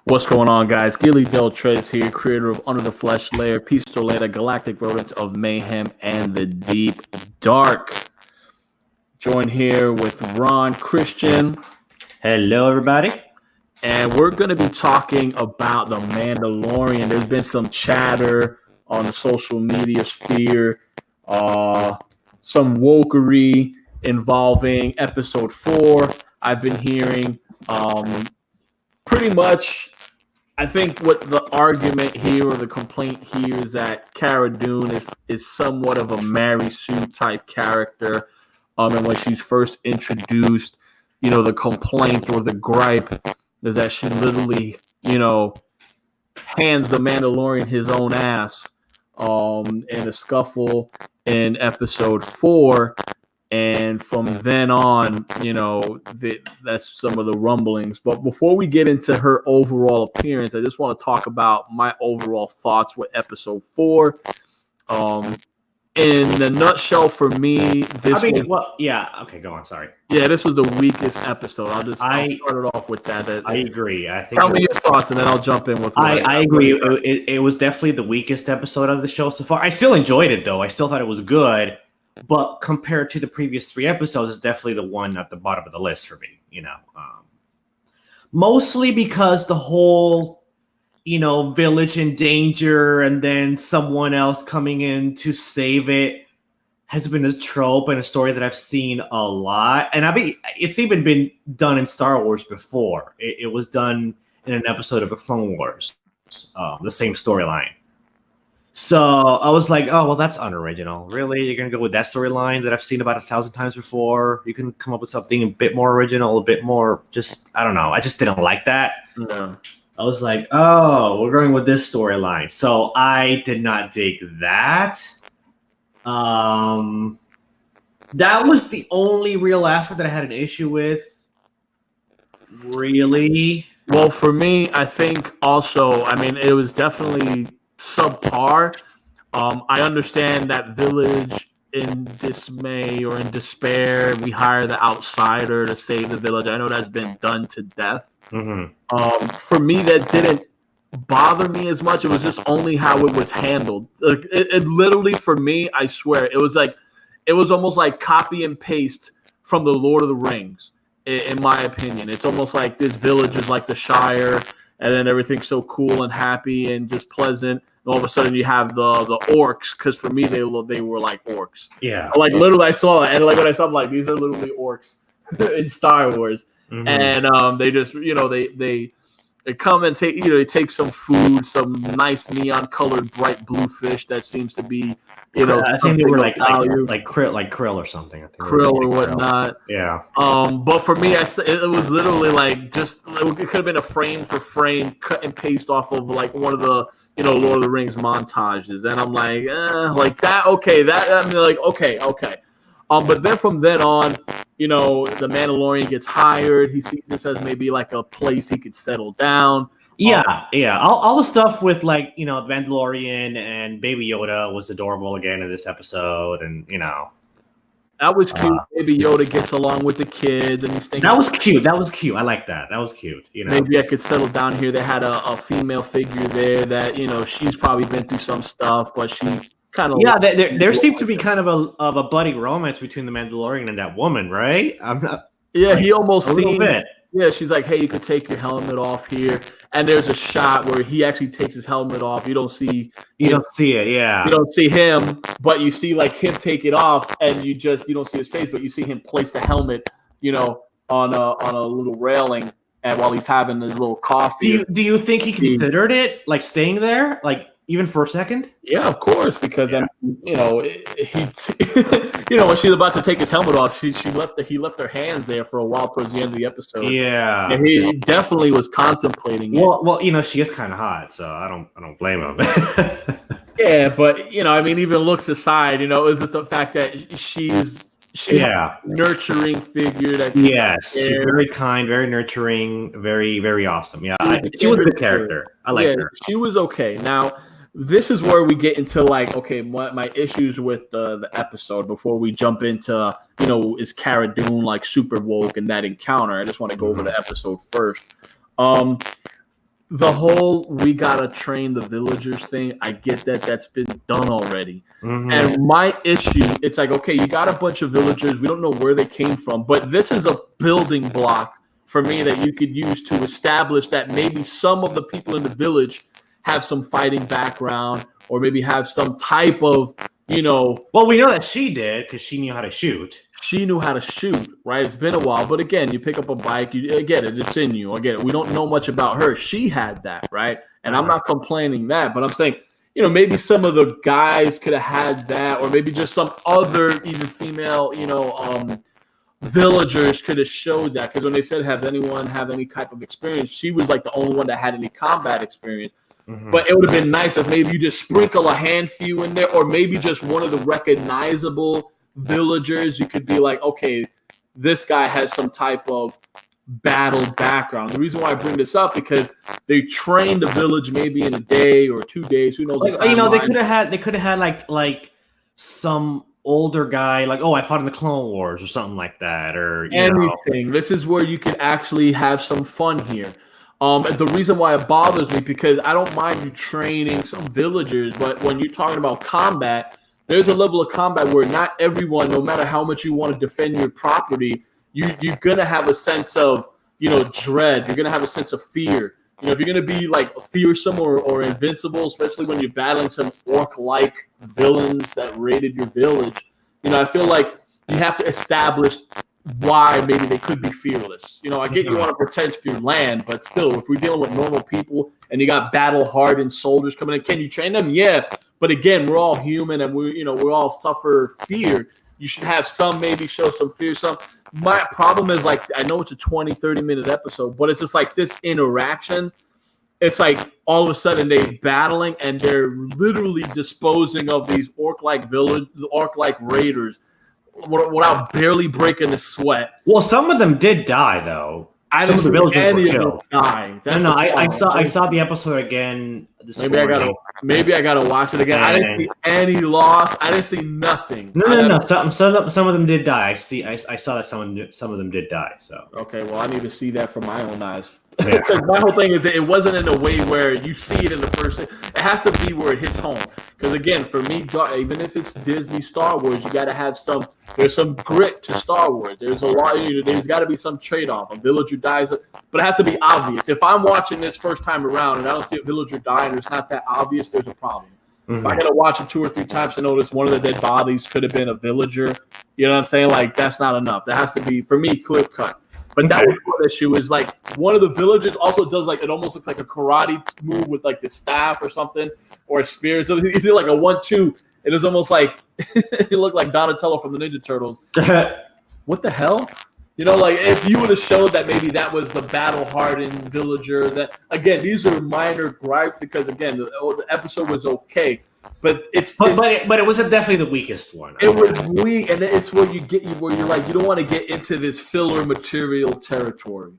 What's going on, guys? Gilly Del Tres here, creator of Under the Flesh Layer, Pistoleta, Galactic Rodents of Mayhem, and the Deep Dark. Joined here with Ron Christian. Hello, everybody. And we're going to be talking about The Mandalorian. There's been some chatter on the social media sphere, some wokery involving episode 4. I've been hearing pretty much, I think what the argument here or the complaint here is that Cara Dune is somewhat of a Mary Sue type character. And when she's first introduced, the complaint or the gripe is that she literally, hands the Mandalorian his own ass in a scuffle in episode 4. And from then on, that's some of the rumblings. But before we get into her overall appearance, I just want to talk about my overall thoughts with episode 4. In the nutshell, for me, Okay, go on. Sorry. Yeah, this was the weakest episode. I'll start it off with that. I agree. Tell me your thoughts, and then I'll jump in with. I agree. It was definitely the weakest episode of the show so far. I still enjoyed it, though. I still thought it was good. But compared to the previous 3 episodes, it's definitely the one at the bottom of the list for me, Mostly because the whole, village in danger and then someone else coming in to save it has been a trope and a story that I've seen a lot. And it's even been done in Star Wars before. It was done in an episode of the Clone Wars, the same storyline. So I was like, oh, well, that's unoriginal. Really? You're going to go with that storyline that I've seen about 1,000 times before? You can come up with something a bit more original, a bit more I don't know. I just didn't like that. No. I was like, oh, we're going with this storyline. So I did not dig that. That was the only real aspect that I had an issue with. Really? Well, for me, I think also, it was definitely subpar. I understand that village in dismay or in despair, we hire the outsider to save the village. I know that's been done to death. Mm-hmm. For me, that didn't bother me as much. It was just only how it was handled. It literally, for me, I swear, it was almost like copy and paste from the Lord of the Rings, in my opinion. It's almost like this village is like the Shire, and then everything's so cool and happy and just pleasant. And all of a sudden, you have the orcs, because for me, they were like orcs. Yeah. Like, literally, I saw it, and like when I saw them, like, these are literally orcs in Star Wars. Mm-hmm. And they just, they come and take, they take some food, some nice neon colored bright blue fish that seems to be, I think they were like krill or something. I think krill or whatnot. Yeah. But for me, it was literally like just, it could have been a frame for frame cut and paste off of like one of the, Lord of the Rings montages. And I'm like, like that. Okay. Okay. But then from then on, the Mandalorian gets hired. He sees this as maybe like a place he could settle down. Yeah. All the stuff with like, the Mandalorian and Baby Yoda was adorable again in this episode. And, that was cute. Baby Yoda gets along with the kids. And he's thinking, that was cute. I like that. That was cute. Maybe I could settle down here. They had a female figure there that, she's probably been through some stuff, but she kind of there seemed to be kind of a buddy romance between the Mandalorian and that woman, right? He almost a little bit. Yeah, she's like, hey, you could take your helmet off here, and there's a shot where he actually takes his helmet off. You don't see it, yeah. You don't see him, but you see like him take it off, and you don't see his face, but you see him place the helmet, on a little railing, and while he's having his little coffee. Do you think he considered it like staying there, like? Even for a second? Yeah, of course, because he when she's about to take his helmet off, he left her hands there for a while towards the end of the episode. Yeah, and he definitely was contemplating it. Well, she is kind of hot, so I don't blame him. Yeah, but even looks aside, it's just the fact that she's a nurturing figure. She's very kind, very nurturing, very very awesome. Yeah, she was a good character. I liked her. She was okay. Now, this is where we get into like, okay, my issues with the episode before we jump into, is Cara Dune like super woke in that encounter? I just want to go over the episode first. the whole we gotta train the villagers thing, I get that that's been done already. Mm-hmm. And my issue, it's like, okay, you got a bunch of villagers, we don't know where they came from, but this is a building block for me that you could use to establish that maybe some of the people in the village have some fighting background, or maybe have some type of, Well, we know that she did because she knew how to shoot. She knew how to shoot, right? It's been a while, but again, you pick up a bike, I get it, it's in you. I get it. We don't know much about her. She had that, right? And I'm not complaining that, but I'm saying, maybe some of the guys could have had that, or maybe just some other even female, villagers could have showed that. Because when they said, have anyone have any type of experience, she was like the only one that had any combat experience. Mm-hmm. But it would have been nice if maybe you just sprinkle a handful in there, or maybe just one of the recognizable villagers. You could be like, okay, this guy has some type of battle background. The reason why I bring this up, because they trained the village maybe in a day or 2 days. Who knows? Like, they could have had like some older guy, like, I fought in the Clone Wars or something like that, or anything. This is where you can actually have some fun here. The reason why it bothers me, because I don't mind you training some villagers, but when you're talking about combat, there's a level of combat where not everyone, no matter how much you want to defend your property, you're going to have a sense of, dread. You're going to have a sense of fear. If you're going to be like fearsome or invincible, especially when you're battling some orc-like villains that raided your village, I feel like you have to establish why maybe they could be fearless. I get you want to protect your land, but still, if we're dealing with normal people and you got battle-hardened soldiers coming in, can you train them? Yeah. But again, we're all human, and we all suffer fear. You should have some, maybe show some fear. My problem is, like, I know it's a 20, 30-minute episode, but it's just like this interaction. It's like all of a sudden they're battling, and they're literally disposing of these orc-like raiders without barely breaking a sweat. Well, some of them did die, though. I didn't see any of them die. No, I saw the episode again this morning. Maybe I gotta watch it again. I didn't see any loss. I didn't see nothing. No. Some of them did die. I saw that some of them did die. So okay, well, I need to see that from my own eyes. Yeah. My whole thing is it wasn't in a way where you see it in the first thing. It has to be where it hits home. Because again, for me, even if it's Disney, Star Wars, you got to have there's some grit to Star Wars. There's a lot, there's got to be some trade-off. A villager dies, but it has to be obvious. If I'm watching this first time around and I don't see a villager die and it's not that obvious, there's a problem. Mm-hmm. If I got to watch it 2 or 3 times to notice one of the dead bodies could have been a villager, you know what I'm saying? Like, that's not enough. That has to be, for me, clear cut. But that was one issue, is like one of the villagers also does like, it almost looks like a karate move with like the staff or something, or a spear. So he did like a 1-2. It was almost like it looked like Donatello from the Ninja Turtles. What the hell? Like if you would have showed that maybe that was the battle-hardened villager. That again, these are minor gripes because again, the episode was okay. But it was definitely the weakest one. It was weak, and it's where you're like, you don't want to get into this filler material territory.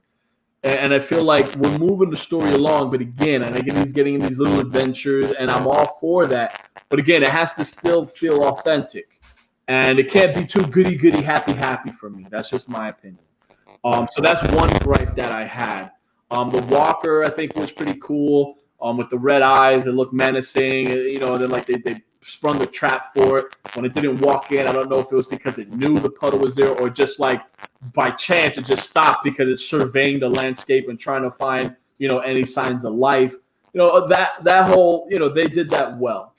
And I feel like we're moving the story along, but again, he's getting in these little adventures, and I'm all for that. But again, it has to still feel authentic, and it can't be too goody happy for me. That's just my opinion. So that's one gripe that I had. The walker, I think, was pretty cool. With the red eyes, it looked menacing, and then like they sprung a trap for it. When it didn't walk in, I don't know if it was because it knew the puddle was there, or just like by chance it just stopped because it's surveying the landscape and trying to find, any signs of life. That whole, they did that well.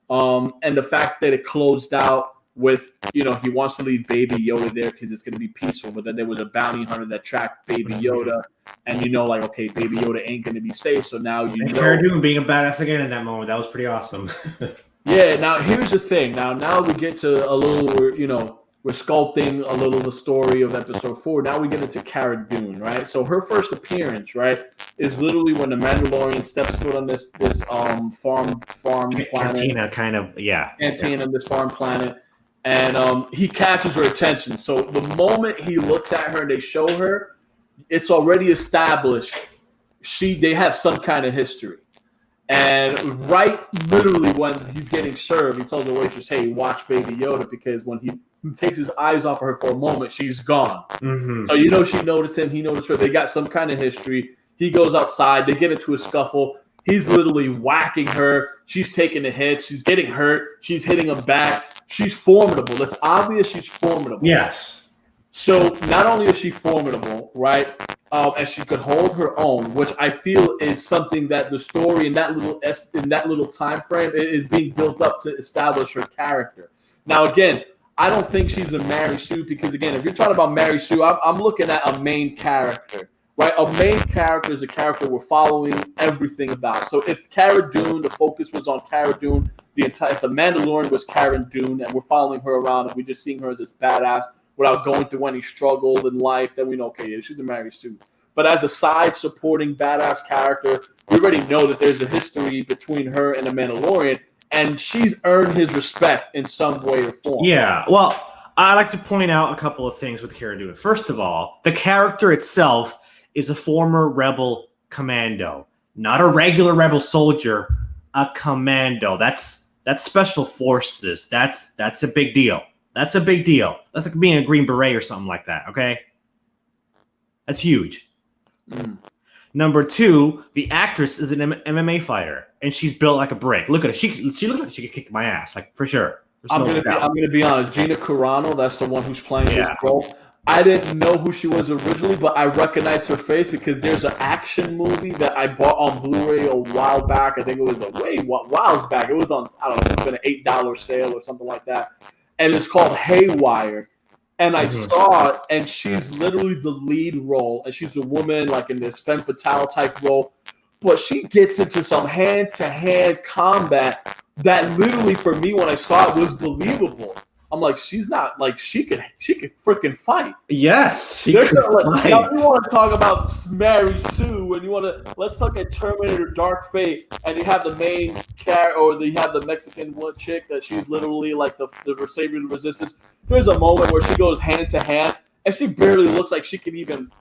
And the fact that it closed out with, he wants to leave Baby Yoda there because it's going to be peaceful, but then there was a bounty hunter that tracked Baby Yoda, and like, okay, Baby Yoda ain't going to be safe, so now Cara Dune being a badass again in that moment, that was pretty awesome. Yeah, now here's the thing. Now we get to a little, we're sculpting a little the story of episode 4. Now we get into Cara Dune, right? So her first appearance, right, is literally when the Mandalorian steps foot on this farm planet. Cantina kind of, yeah. Cantina on this farm planet. And he catches her attention. So the moment he looks at her and they show her, it's already established they have some kind of history. And right literally when he's getting served, he tells the waitress, hey, watch Baby Yoda, because when he takes his eyes off of her for a moment, she's gone. Mm-hmm. So she noticed him, he noticed her. They got some kind of history. He goes outside. They get into a scuffle. He's literally whacking her. She's taking the hits. She's getting hurt. She's hitting him back. She's formidable. It's obvious she's formidable. Yes. So not only is she formidable, right, and she could hold her own, which I feel is something that the story in that little time frame is being built up to establish her character. Now, again, I don't think she's a Mary Sue because, again, if you're talking about Mary Sue, I'm looking at a main character. Right, a main character is a character we're following everything about. So if Cara Dune, the focus was on Cara Dune, if the Mandalorian was Cara Dune, and we're following her around, and we're just seeing her as this badass without going through any struggle in life, then we know, okay, yeah, she's a Mary Sue. But as a side supporting badass character, we already know that there's a history between her and the Mandalorian, and she's earned his respect in some way or form. Yeah, well, I like to point out a couple of things with Cara Dune. First of all, the character itself is a former rebel commando, not a regular rebel soldier, a commando. That's special forces. That's a big deal. That's a big deal. That's like being a Green Beret or something like that, okay? That's huge. Number two, the actress is an MMA fighter, and she's built like a brick. Look at her. She looks like she could kick my ass, like, for sure. I'm gonna be honest. Gina Carano, that's the one who's playing this role. I didn't know who she was originally, but I recognized her face because there's an action movie that I bought on Blu-ray a while back. I think it was whiles back. It was on, I don't know, it's been an $8 sale or something like that. And it's called Haywire. And I saw it, and she's literally the lead role. And she's a woman, like in this femme fatale type role. But she gets into some hand-to-hand combat that literally, for me, when I saw it, was believable. I'm like, she's not like she could freaking fight. Yes, now, if you want to talk about Mary Sue, and let's talk at Terminator Dark Fate, and you have the main character, or you have the Mexican chick that she's literally like the savior of the resistance. There's a moment where she goes hand to hand, and she barely looks like she can even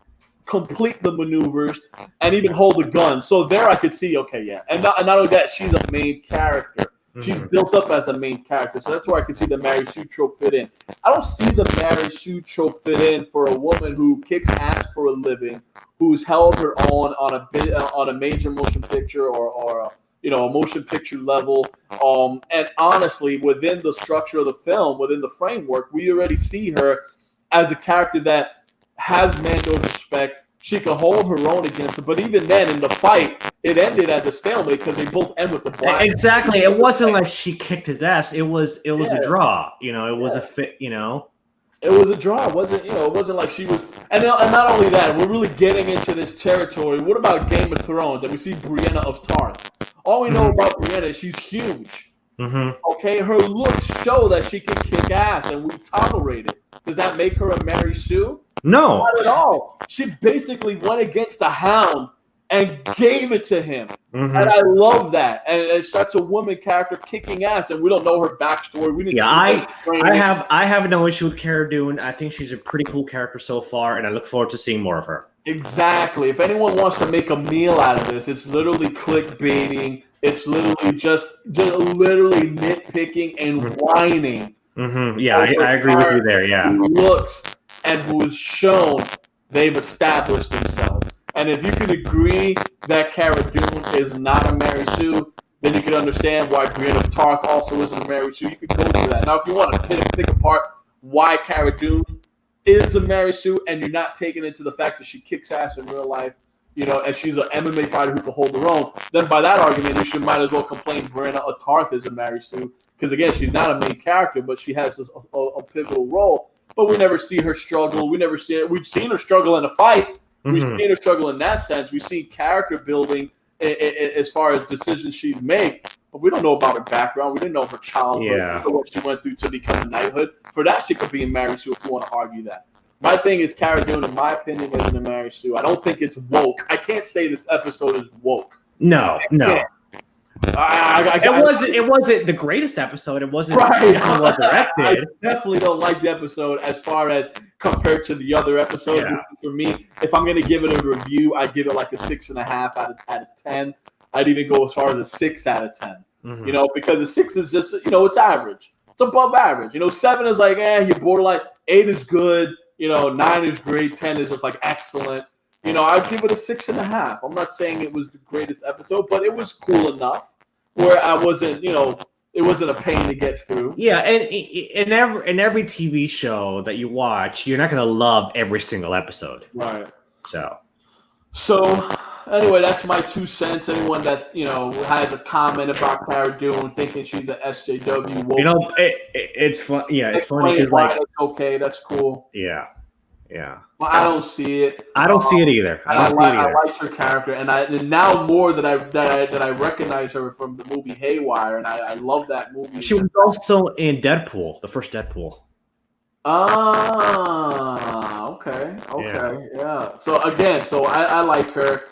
complete the maneuvers and even hold a gun. So there, I could see, okay, yeah, and not only that, she's a main character. She's built up as a main character, so that's where I can see the Mary Sue trope fit in. I don't see the Mary Sue trope fit in for a woman who kicks ass for a living, who's held her own on a major motion picture or a motion picture level. And honestly, within the structure of the film, within the framework, we already see her as a character that has Mando's respect. She could hold her own against him, but even then, in the fight, it ended as a stalemate because they both end with the black. Exactly. It wasn't like she kicked his ass. It was a draw. It was a fit. It was a draw. It wasn't like she was. And not only that, we're really getting into this territory. What about Game of Thrones? And we see Brienne of Tarth. All we know about Brienne is she's huge. Okay, her looks show that she can kick ass, and we tolerate it. Does that make her a Mary Sue? No, not at all. She basically went against the Hound and gave it to him, and I love that. And that's a woman character kicking ass, and we don't know her backstory. We didn't. I have no issue with Cara Dune. I think she's a pretty cool character so far, and I look forward to seeing more of her. Exactly. If anyone wants to make a meal out of this, it's literally clickbaiting. It's literally just literally nitpicking and whining. Yeah, I agree with you there. Yeah, who looks and who is shown they've established themselves. And if you can agree that Cara Dune is not a Mary Sue, then you can understand why Brienne of Tarth also isn't a Mary Sue. You can go through that. Now, if you want to pick apart why Cara Dune is a Mary Sue, and you're not taking into the fact that she kicks ass in real life, and she's an MMA fighter who can hold her own, then by that argument, you might as well complain Brienne of Tarth is a Mary Sue. Because, again, she's not a main character, but she has a pivotal role. But we never see her struggle. We never see it. We've seen her struggle in a fight. We've seen her struggle in that sense. We've seen character building as far as decisions she's made. But we don't know about her background. We didn't know her childhood. We don't know what she went through to become a knighthood. For that, she could be a Mary Sue if you want to argue that. My thing is Cara Dune, in my opinion, isn't a Mary Sue. I don't think it's woke. I can't say this episode is woke. No. It wasn't the greatest episode. It wasn't well directed. I definitely don't like the episode as far as compared to the other episodes. Yeah. For me, if I'm going to give it a review, I give it like a 6.5 out of 10. I'd even go as far as a 6 out of 10. Because a 6 is just it's average. It's above average. 7 is like you're borderline. 8 is good. 9 is great. 10 is just like excellent. You know, I'd give it a 6.5. I'm not saying it was the greatest episode, but it was cool enough where I wasn't, you know, it wasn't a pain to get through. Yeah, and in every TV show that you watch, you're not gonna love every single episode. Right. So anyway, that's my 2 cents. Anyone that, you know, has a comment about Cara Dune, thinking she's an SJW, you know, it's fun. Yeah, it's funny because like, okay, that's cool. Yeah. But I don't see it. I don't see it either. I like her character, and now more that I recognize her from the movie Haywire, and I love that movie. She was also in Deadpool, the first Deadpool. Ah, okay, yeah. So again, I like her.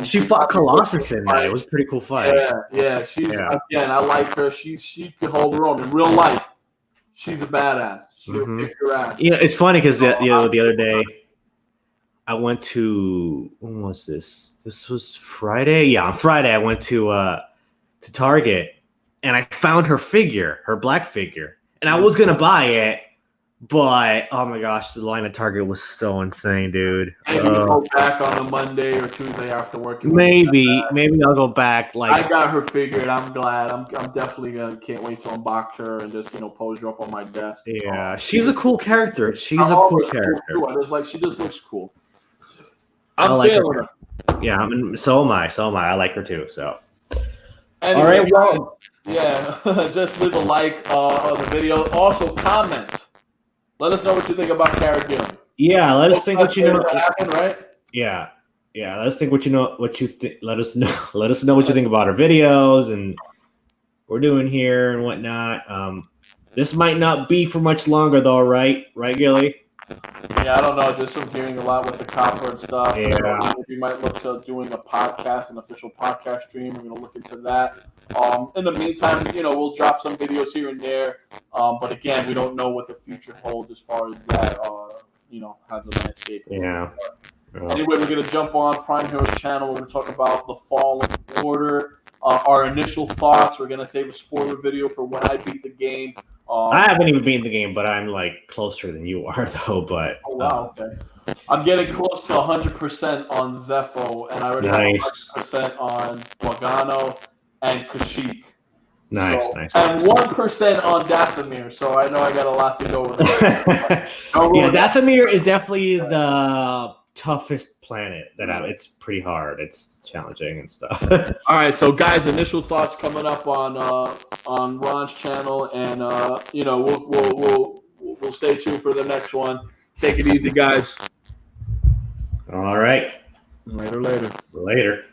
She fought Colossus in that. It was a pretty cool fight. Yeah. Again, I like her. She can hold her own in real life. She's a badass. She'll kick your ass. You know, it's funny because the other day I went to, when was this? This was Friday. Yeah, on Friday I went to Target and I found her figure, her black figure, and I was gonna buy it, but oh my gosh, the line at Target was so insane, dude. Maybe you go back on a Monday or Tuesday after work. Maybe I'll go back. I got her figured. I'm glad. I'm definitely can't wait to unbox her and just, you know, pose her up on my desk. Yeah, she's a cool character. She's a cool character. Cool. She just looks cool. I'm feeling her. Yeah, I mean, so am I. I like her too. So. Anyway, all right, well, yeah, just leave a like on the video. Also, comment. Let us know what you think about Cara Dune. Yeah, let us think what you know. What happened, right? Yeah. Let us think what you know. What you think? Let us know. Let us know what you think about our videos and what we're doing here and whatnot. This might not be for much longer, though, right? Right, Gilly? Yeah, I don't know. Just from hearing a lot with the copper and stuff. Yeah. We might look to doing a podcast, an official podcast stream. We're going to look into that. In the meantime, you know, we'll drop some videos here and there. But again, we don't know what the future holds as far as that, you know, how the landscape is. Yeah. Anyway, we're going to jump on Prime Heroes channel. We're going to talk about the Fallen Order, our initial thoughts. We're going to save a spoiler video for when I beat the game. I haven't even beaten the game, but I'm like closer than you are, though. But oh wow, okay. I'm getting close to 100% on Zepho, and I already have 100% on Logano and Kashyyyk. Nice. And 1% on Dathomir, so I know I got a lot to go with that. Yeah, Dathomir is definitely the toughest planet it's pretty hard. It's challenging and stuff. All right, so guys, initial thoughts coming up on Ron's channel, and you know, we'll stay tuned for the next one. Take it easy, guys. All right. Later. Later.